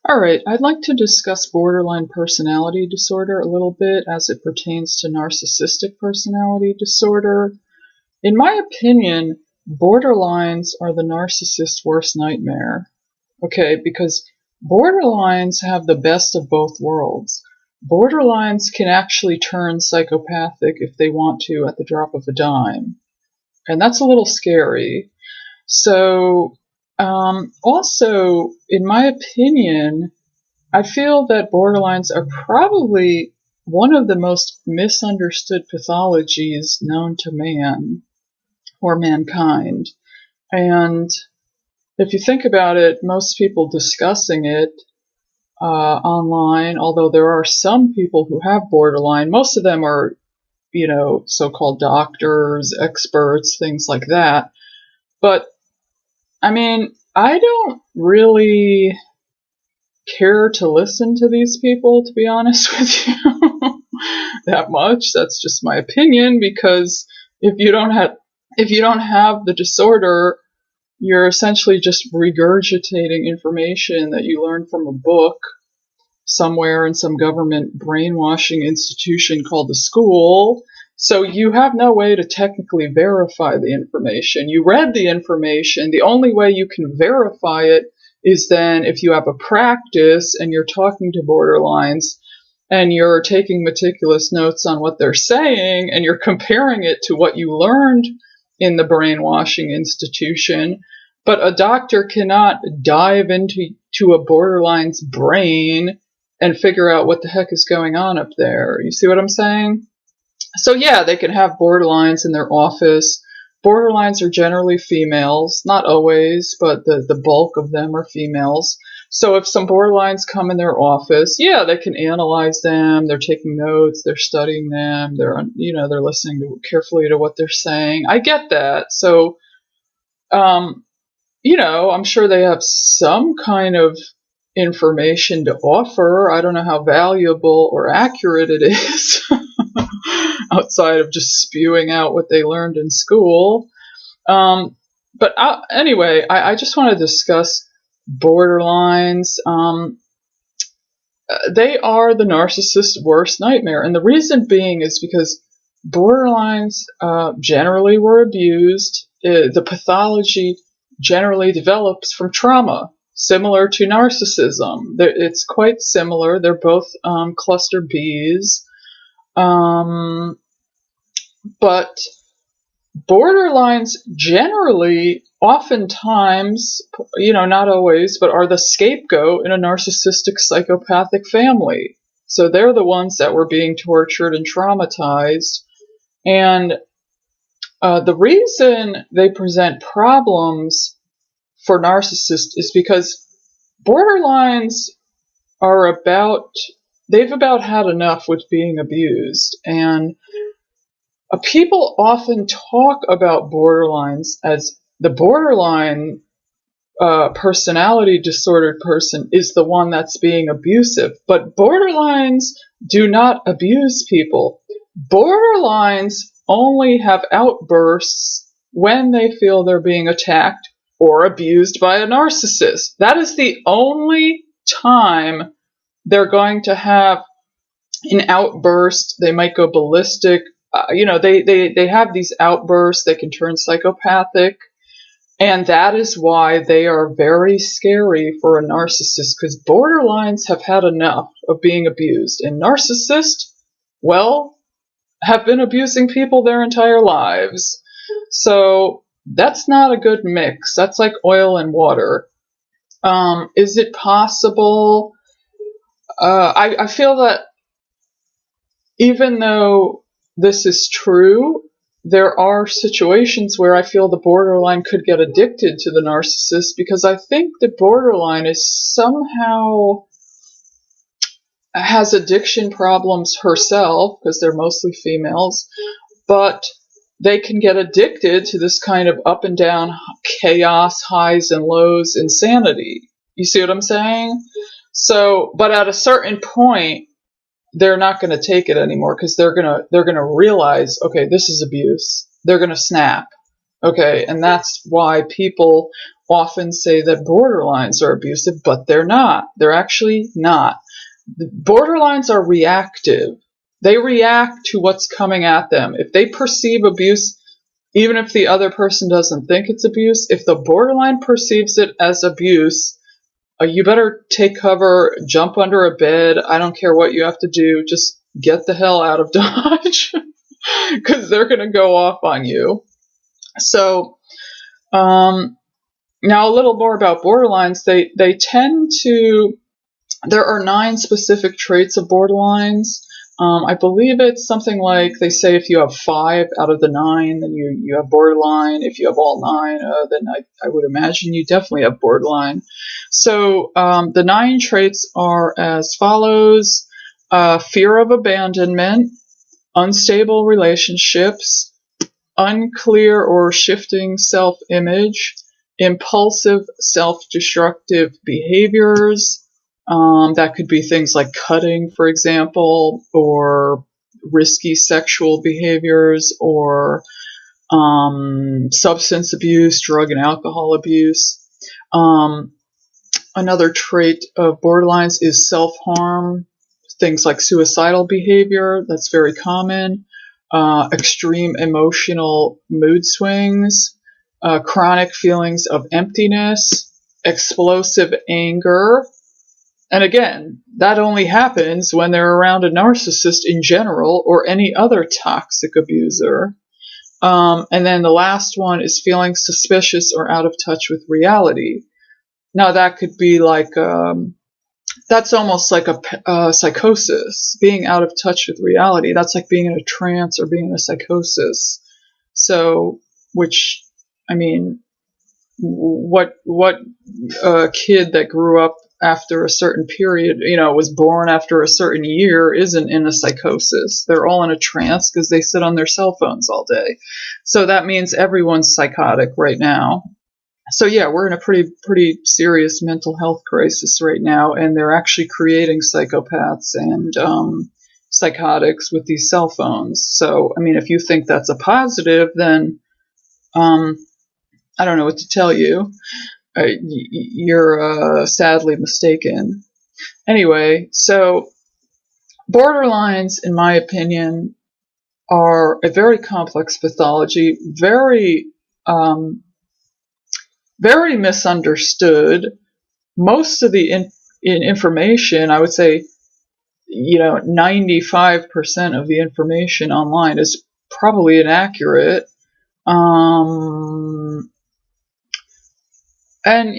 All right, I'd like to discuss borderline personality disorder a little bit as it pertains to narcissistic personality disorder. In my opinion, borderlines are the narcissist's worst nightmare. Okay, because borderlines have the best of both worlds. Borderlines can actually turn psychopathic if they want to at the drop of a dime. And that's a little scary. So, also, in my opinion, I feel that borderlines are probably one of the most misunderstood pathologies known to man or mankind. And if you think about it, most people discussing it online, although there are some people who have borderline, most of them are, so-called doctors, experts, things like that. But I mean, I don't really care to listen to these people, to be honest with you, that much. That's just my opinion, because if you don't have the disorder, you're essentially just regurgitating information that you learned from a book somewhere in some government brainwashing institution called the school. So you have no way to technically verify the information. You read the information. The only way you can verify it is then if you have a practice and you're talking to borderlines and you're taking meticulous notes on what they're saying and you're comparing it to what you learned in the brainwashing institution. But a doctor cannot dive into a borderline's brain and figure out what the heck is going on up there. You see what I'm saying? So yeah, they can have borderlines in their office. Borderlines are generally females, not always, but the bulk of them are females. So if some borderlines come in their office, yeah, they can analyze them. They're taking notes. They're studying them. They're listening carefully to what they're saying. I get that. So, I'm sure they have some kind of information to offer. I don't know how valuable or accurate it is outside of just spewing out what they learned in school. Anyway, I just want to discuss borderlines. They are the narcissist's worst nightmare. And the reason being is because borderlines generally were abused. The pathology generally develops from trauma, similar to narcissism. It's quite similar. They're both cluster Bs. But borderlines generally, oftentimes, not always, but are the scapegoat in a narcissistic psychopathic family. So they're the ones that were being tortured and traumatized. And the reason they present problems for narcissists is because borderlines they've about had enough with being abused. And people often talk about borderlines as the borderline personality disordered person is the one that's being abusive. But borderlines do not abuse people. Borderlines only have outbursts when they feel they're being attacked or abused by a narcissist. That is the only time they're going to have an outburst. They might go ballistic. They have these outbursts. They can turn psychopathic. And that is why they are very scary for a narcissist, because borderlines have had enough of being abused. And narcissists, well, have been abusing people their entire lives. So that's not a good mix. That's like oil and water. Is it possible? I feel that even though this is true, there are situations where I feel the borderline could get addicted to the narcissist, because I think the borderline is somehow has addiction problems herself, because they're mostly females, but they can get addicted to this kind of up and down chaos, highs and lows, insanity. You see what I'm saying? So, but at a certain point, they're not going to take it anymore, because they're going to realize, okay, this is abuse. They're going to snap. Okay, and that's why people often say that borderlines are abusive, but they're not. They're actually not. Borderlines are reactive. They react to what's coming at them. If they perceive abuse, even if the other person doesn't think it's abuse, if the borderline perceives it as abuse, you better take cover, jump under a bed. I don't care what you have to do. Just get the hell out of Dodge because they're going to go off on you. So, now a little more about borderlines. They tend to, there are 9 specific traits of borderlines. I believe it's something like, they say if you have 5 out of the 9, then you have borderline. If you have all 9, then I would imagine you definitely have borderline. So the 9 traits are as follows: fear of abandonment, unstable relationships, unclear or shifting self-image, impulsive self-destructive behaviors. That could be things like cutting, for example, or risky sexual behaviors, or substance abuse, drug and alcohol abuse. Another trait of borderlines is self-harm, things like suicidal behavior. That's very common. Extreme emotional mood swings, chronic feelings of emptiness, explosive anger. And again, that only happens when they're around a narcissist in general or any other toxic abuser. And then the last one is feeling suspicious or out of touch with reality. Now that could be like, that's almost like a psychosis, being out of touch with reality. That's like being in a trance or being in a psychosis. So, which, I mean, what kid that grew up after a certain period, was born after a certain year, isn't in a psychosis? They're all in a trance because they sit on their cell phones all day. So that means everyone's psychotic right now. So yeah, we're in a pretty serious mental health crisis right now, and they're actually creating psychopaths and psychotics with these cell phones. So, I mean, if you think that's a positive, then I don't know what to tell you. You're sadly mistaken. Anyway, so borderlines, in my opinion, are a very complex pathology, very misunderstood. Most of the information, I would say, 95% of the information online is probably inaccurate. And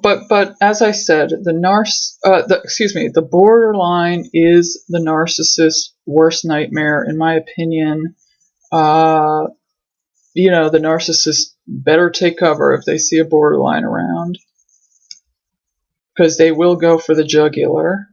but as I said, the borderline is the narcissist's worst nightmare, in my opinion. The narcissist better take cover if they see a borderline around, because they will go for the jugular.